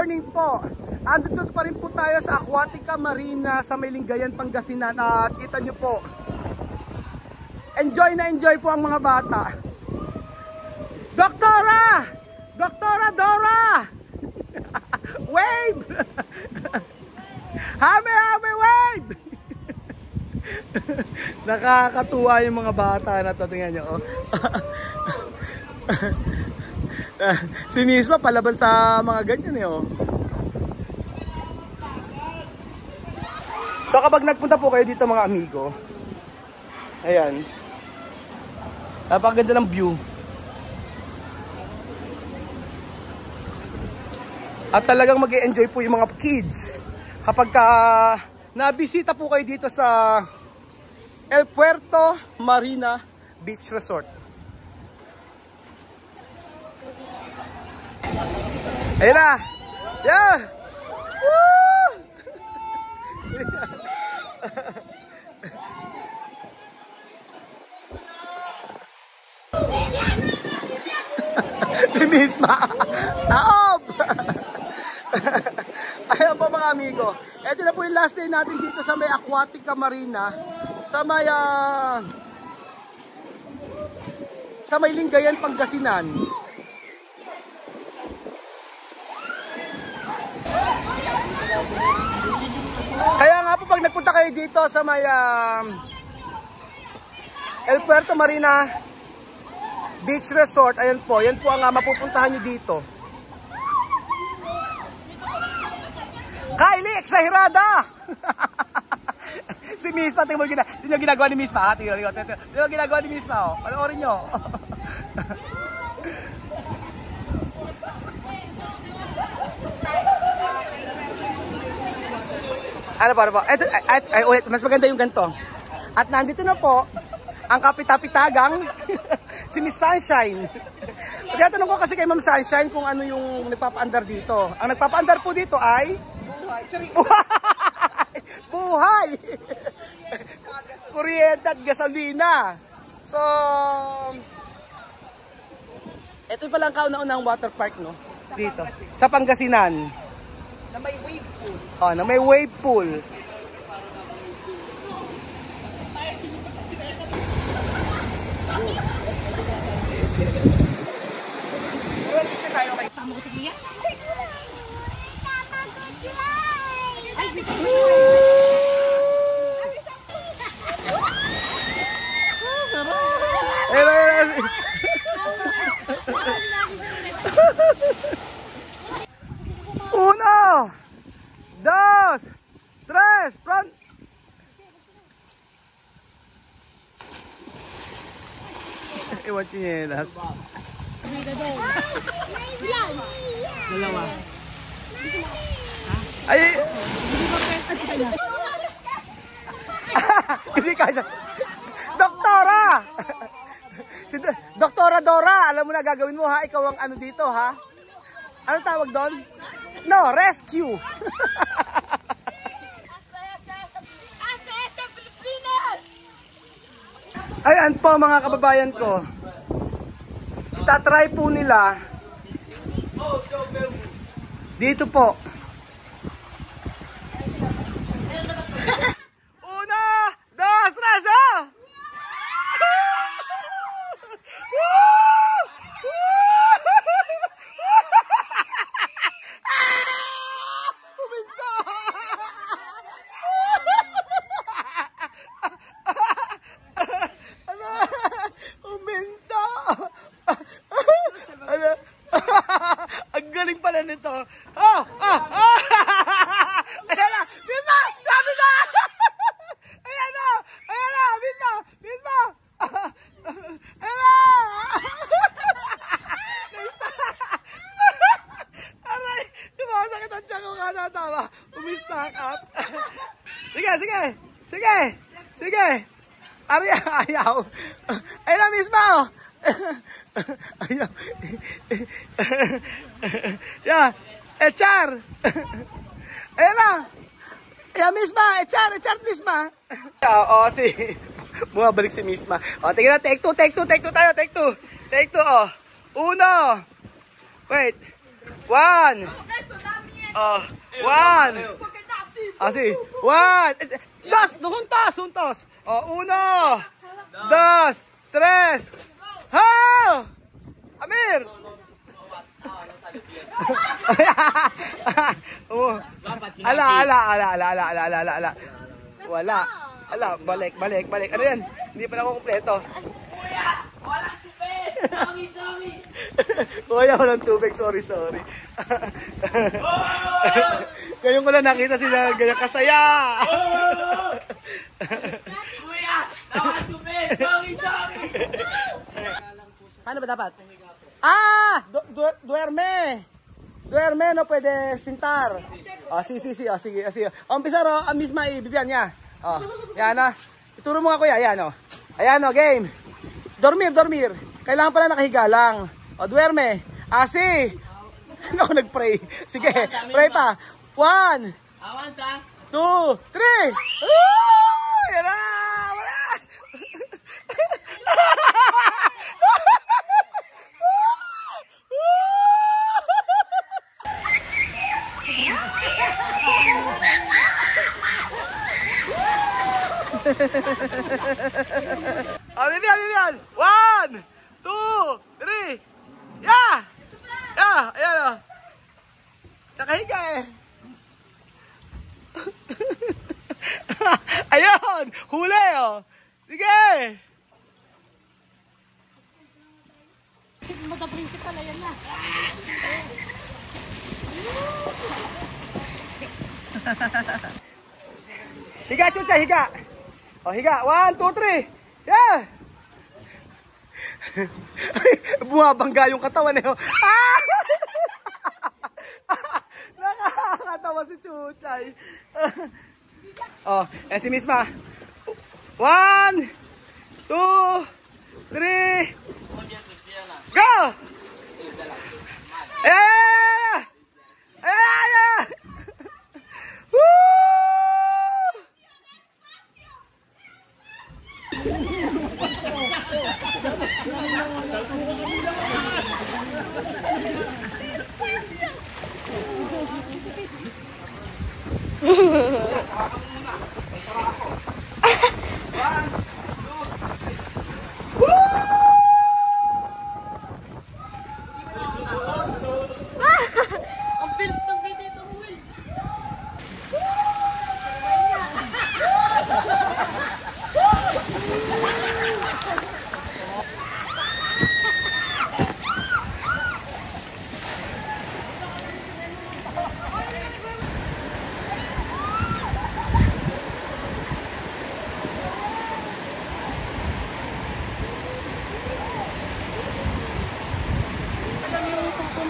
morning po. Andito pa rin po tayo sa Aquatica Marina sa Lingayen, Pangasinan. At kita nyo po, enjoy na enjoy po ang mga bata. Doktora! Doktora Dora! Wave! Hame, hame, wave! Nakakatuwa yung mga bata na to. Tingnan nyo, oh. Si Misma palaban sa mga ganyan, eh, oh. So kapag nagpunta po kayo dito mga amigo, ayan, napakaganda ng view. At talagang mag-e-enjoy po yung mga kids kapag nabisita po kayo dito sa El Puerto Marina Beach Resort. Ayan na! Yeah! Woo! Si Misma! Taob! Ayan po mga amigo. Ito na po yung last day natin dito sa may Aquatica Marina. Sa may Lingayen, Pangasinan. Kaya nga po pag nagpunta kayo dito sa may El Puerto Marina Beach Resort, ayan po, yan po ang mapupuntahan nyo dito. Kylie, exagerada! Si Misma, tingnan mo ginagawa ni Misma. Tingnan mo ginagawa ni Misma, oh. Panoorin nyo. Ano pa? Ay, ulit, mas maganda yung ganito. At nandito na po ang kapitapitagang si Miss Sunshine. Pagkatanong ko kasi kay Ma'am Sunshine kung ano yung nagpapaandar dito. Ang nagpapaandar po dito ay buhay! Kuryente at gasolina. So, ito pala ang kauna-unang water park, no? Dito. Sa Pangasinan. Na may wave pool. Oh, na may wave pool. Uno, dos, tres, front. Iwan chinelas. Dalawa. Ay! Hindi kasi. Doktora! Si Doktora Dora, alam mo na gagawin mo ha? Ikaw ang ano dito ha? Ano tawag doon? No, rescue! Ayan po mga kababayan ko. Itatry po nila dito po. Una, dos, tres, ang galing pala nito. Ayan na, Misma! Sabi na! Ayan na! Misma! Ayan na! Aray, sumasakit ang tiyan ko nga natawa. Umistack up. Sige! Aray, ayaw. Ayan na, Misma! Ayaw. Yeah. Echar. Ayan na. Ayan, Misma. Echar, Misma. Oo, bumabalik si Misma. O, tingnan na. Take two tayo. Take two, oh. Uno. Wait. One. Oh, one. Así. One. Dos. Juntos, juntos. Oh, uno. Dos. Tres. Ho! Amir! Oh. Ala. Wala. Ala, balik. Ano yan? Hindi pa na ako kumpleto. Kuya! Walang tubig! Sorry! Kuya, walang tubig. Sorry. Ngayon ko lang nakita sila ganyan kasaya. Kuya! Walang tubig! Sorry! Paano ba dapat? Duerme, no pwede sintar. Sí. Sige. Umpisa ro, ang misma ibibigyan niya. Yan na. Ituro mo nga kuya, yan o. Ayan o, game. Dormir. Kailangan pala nakahiga lang. Duerme. Si. Ano ako nag-pray? Sige, pray pa. 1, 2, 3. Yan na. Wala. Bibian. 1, 2, 3. Yeah. Ayan o. Nakahiga eh. Ayun. Huli o. Sige. Mag-principal, ayan na. Higa, Chucha, higa. Higa. 1, 2, 3. Yeah. Bumabangga yung katawan eh. Nakakatawa si Chuchay. Si Misma. 1, 2, 3. Go! Woo! Ang bilis ng dito, Will.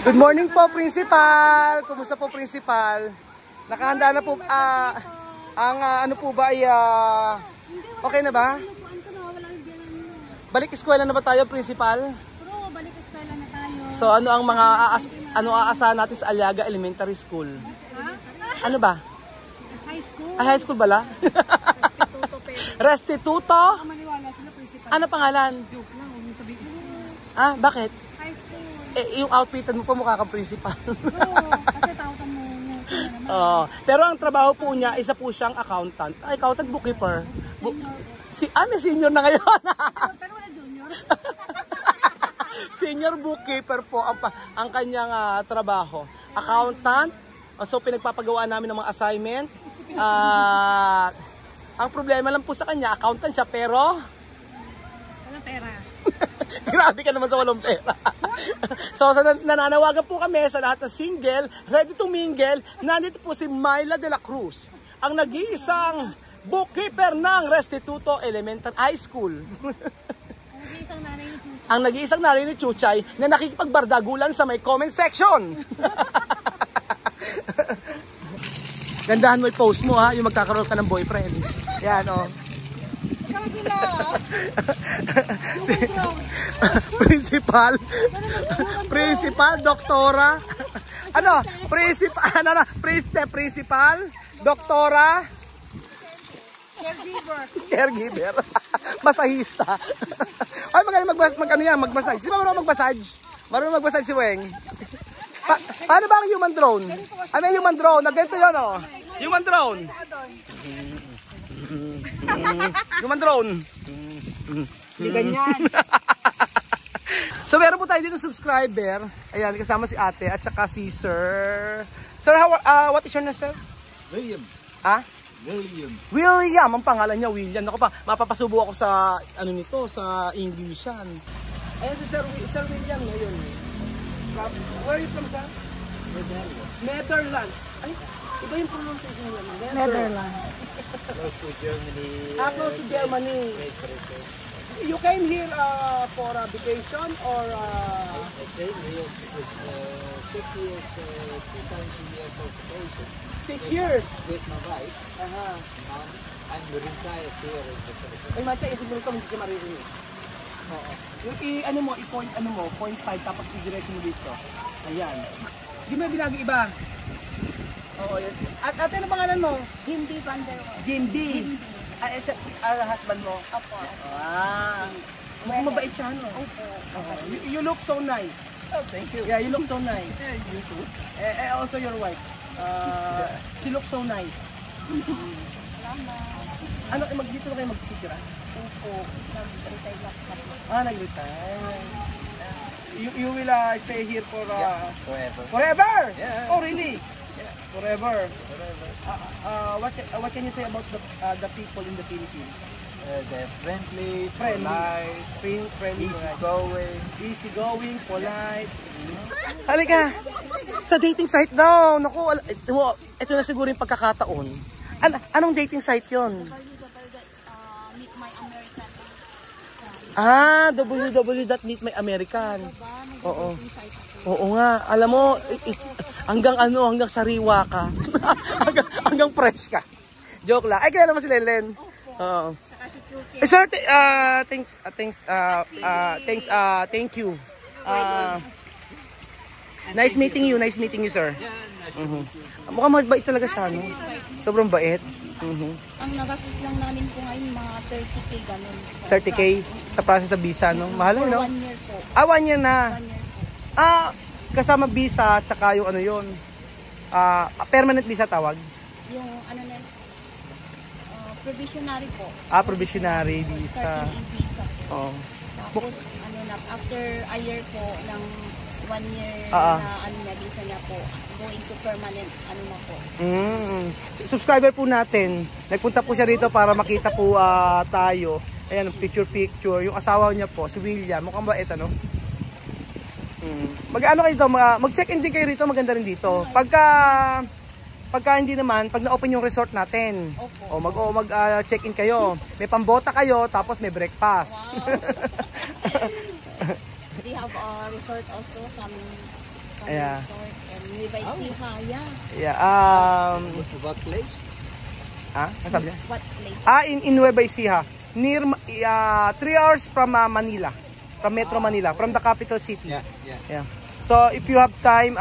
Good morning po, Principal. Kumusta po, Principal? Nakahanda na po ano po ba ay okay na ba? Balik eskwela na ba tayo, Principal? Bro, balik eskwela na tayo. So ano ang mga aasahan natin sa Aliaga Elementary School? Ano ba? High school. High school bala? Restituto, pero. Restituto? Maniwala sila, principal. Ano pangalan? Joke lang, huwag mo sabihin school. Bakit? High school. Yung outfitan mo pa mukha kang principal. Bro, kasi tautan mo. Pero ang trabaho po niya, isa po siyang accountant. Accountant bookkeeper. May senior na ngayon. Pero wala junior. Senior bookkeeper po ang kanyang trabaho. Accountant. So pinagpapagawa namin ng mga assignment. Ang problema lang po sa kanya, accountant siya pero Walang pera. grabe ka naman sa walang pera. So nananawagan po kami sa lahat ng single, ready to mingle. Nandito po si Myla de la Cruz, ang nag-iisang bookkeeper ng Restituto Elementary High School. Ang nag-iisang nanay ni Chuchay na nakikipagbardagulan sa may comment section. Gandahan mo yung post mo ha, yung magkakaroon ka ng boyfriend. Yan o. Principal, doktora. Principal, doktora. Caregiver. Masahista. Ay, magaling mag-massage. Di ba marunong mag-massage? Marunong mag-massage si Weng. Paano ba ang human drone? May human drone. Ganito yun, oh. Human drone. Human drone. Hindi ganyan. So meron po tayo dito subscriber. Ayan, kasama si ate at saka si sir. Sir, what is your name, sir? William. Ha? William. William, ang pangalan niya, William. Ako pa, mapapasubo ako sa, ano nito, sa Englishan. Ayan si Sir William ngayon. Where are you from, sir? Netherlands. Ay, iba yung pronunciation niya. Netherlands. Close to Germany. Close to Germany. You came here for a vacation or... I came here because 6 years, 2 years of vacation. 6 years? With my wife. Aha. I'm retired here in the Philippines. Ay, matcha, ito mo ito, hindi ka maririnig. Oo. Yung ano mo, i-point, 0.5 tapos i-direct mo dito. Ayan. Hindi mo binagi iba. Oo, yes. At ate, ano pangalan mo? Jim B. Van der Waal. Jim B. Husband mo? Opo. Mukhang mabait siya, no? Opo. You look so nice. Oh, thank you. Yeah, you look so nice. Yeah, you too. Also your wife. She looks so nice. Ano, dito na kayo mag-picture, ah? Opo. Nag-retire lang kami. Nag-retire. You will stay here for... Forever. Forever? Yeah. Oh, really? Yeah. Forever. What can you say about the people in the Philippines? They're friendly, Friendly. polite, Easygoing, polite. Halika! Sa dating site daw. Naku, ito na siguro yung pagkakataon. Anong dating site yon? Meet My American. www.meetmyamerican. Oo. Oo nga. Alam mo, hanggang sariwa ka. hanggang fresh ka. Joke lang. Ay, kaya naman si Lelen. Oo. Sir, thank you. Nice meeting you, sir. Mukhang mabait talaga siya, no? Sobrang bait. Ang nagastos lang namin po ngayon, mga 30K ganun. 30K sa process ng visa, no? Mahal, For no? 1 year po. 1 year na. 1 year po. Kasama visa, tsaka yung ano yun. Permanent visa tawag. Yung ano na, provisionary po. Provisionary visa. 13A visa po. Oo. Tapos, ano na, after a year po, ng 1 year Ah, ah. na ano na, visa niya po, going to permanent, ano na po. Subscriber po natin. Nagpunta po siya rito para makita po tayo. Ayan, picture. Yung asawa niya po, si William. Mukhang bait, ano? Mag-ano kayo dito? Mag-check-in din kayo rito. Maganda rin dito. Pagka hindi naman, pag na-open yung resort natin, mag-check-in kayo. May pambota kayo, tapos may breakfast. They have a resort also, some Yeah. resort, and Nueva Ecija, Yeah. What place? Ano sabi niya? What place? In Nueva Ecija. Near 3 hours from Manila. From Metro Manila, from the capital city. Yeah. So if you have time,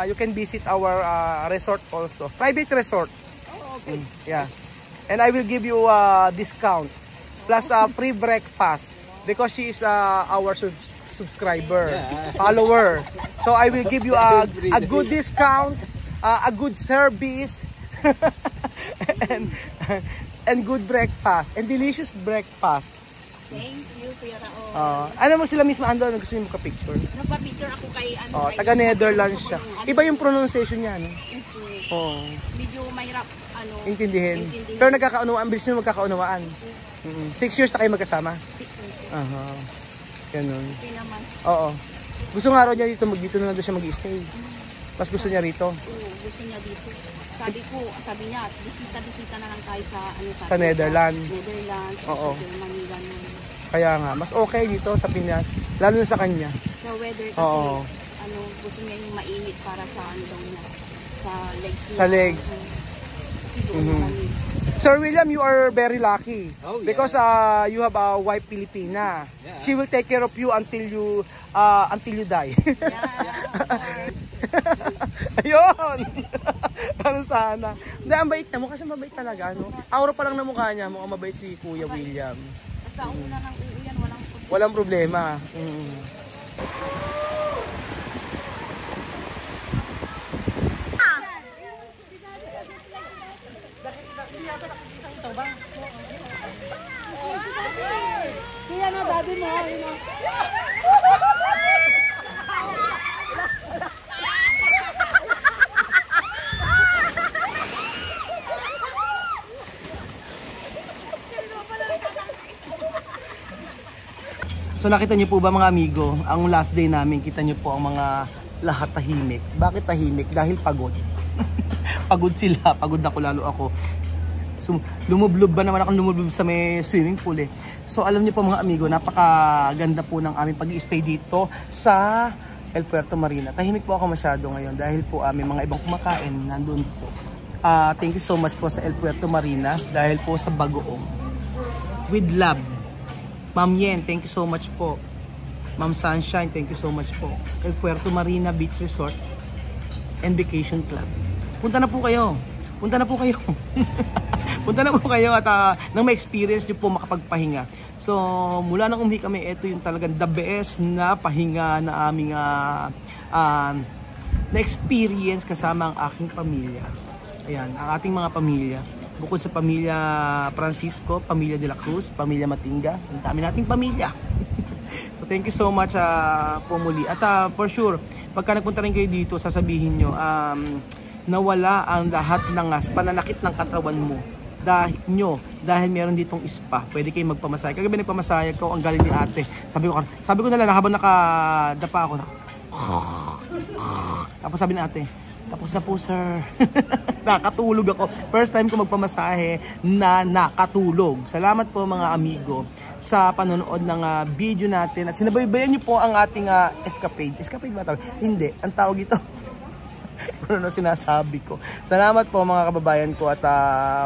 you can visit our resort also. Private resort. Oh, okay. Yeah. And I will give you a discount plus free breakfast because she is our subscriber, follower. So I will give you a good discount, a good service, and good breakfast, and delicious breakfast. Thank you, Kuya Raon. Ano mo sila mismo andun, gusto niyo magka-picture? Nagpa-picture ako kay ano. kay- Taga Netherlands siya. Iba yung pronunciation niya, no? Medyo mahirap, ano. Intindihin. Pero nagkakaunawaan, bilis nyo magkakaunawaan. 6 years na kayo magkasama? 6 years. Ganun. Okay naman. Oo. Gusto nga raw niya dito na doon siya mag-stay. Mas gusto niya rito. Oo, gusto niya dito. Sabi niya, bisita na lang tayo Sa Netherlands. Netherlands, Oo. Germany, ganun. Kaya nga, mas okay dito sa Pinas. Lalo na sa kanya. Sa weather kasi, Oo. gusto niya yung mainit para sa ano daw niya. Sa legs niya. Sa legs. Kasi doon malamig. Sir William, you are very lucky. Oh, yeah. Because you have a wife Filipina. Yeah. She will take care of you until you die. Ayun! Ano sana? Hindi, ang bait na mo kasi mabait talaga. No? Aura pa lang na mukha niya, mukhang mabait si Kuya William. Basta una ng uuyan, Walang problema. Kaya na, daddy mo. Yun o. So nakita niyo po ba mga amigo, ang last day namin, kita niyo po ang mga lahat tahimik. Bakit tahimik? Dahil pagod. Pagod sila, pagod ako, lalo ako. So, lumublob ba naman ako, lumublob sa may swimming pool eh. So alam niyo po mga amigo, napakaganda po ng aming pag-i-stay dito sa El Puerto Marina. Tahimik po ako masyado ngayon dahil po may mga ibang kumakain nandun po. Thank you so much po sa El Puerto Marina dahil po sa Bagoong. With love. Ma'am Yen, thank you so much po. Ma'am Sunshine, thank you so much po. El Puerto Marina Beach Resort and Vacation Club. Punta na po kayo. Punta na po kayo. Punta na po kayo at nang ma-experience nyo po makapagpahinga. So, mula nang umuwi kami, ito yung talagang the best na pahinga na aming na-experience kasama ang aking pamilya. Ayan, ang ating mga pamilya. Bukod sa pamilya Francisco, pamilya de la Cruz, pamilya Matinga, ang dami nating pamilya. So thank you so much po muli. At for sure, pagka nagpunta rin kayo dito, sasabihin nyo, nawala ang lahat ng pananakit ng katawan mo. Dahil meron ditong spa, pwede kayo magpamasahe. Kagabi nagpamasahe ko, ang galing ni ate. Sabi ko na lang, habang nakadapa ako, tapos sabi ni ate, tapos na po sir. Nakatulog ako. First time ko magpamasahe na nakatulog. Salamat po mga amigo sa panonood ng video natin. At sinabaybayan niyo po ang ating escapade. Escapade ba tawag? Hindi. Ang tawag ito. Ano sinasabi ko. Salamat po mga kababayan ko. At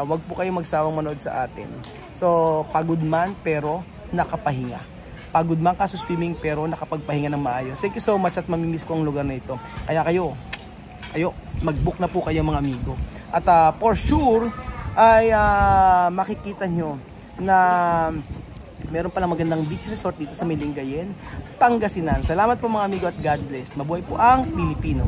wag po kayong magsawang manood sa atin. So, pagod man pero nakapahinga. Pagod man ka sa swimming pero nakapagpahinga ng maayos. Thank you so much at mamimiss ko ang lugar na ito. Kaya kayo, mag-book na po kayo mga amigo. At for sure ay makikita nyo na meron palang magandang beach resort dito sa Milingayen, Pangasinan. Salamat po mga amigo at God bless. Mabuhay po ang Pilipino.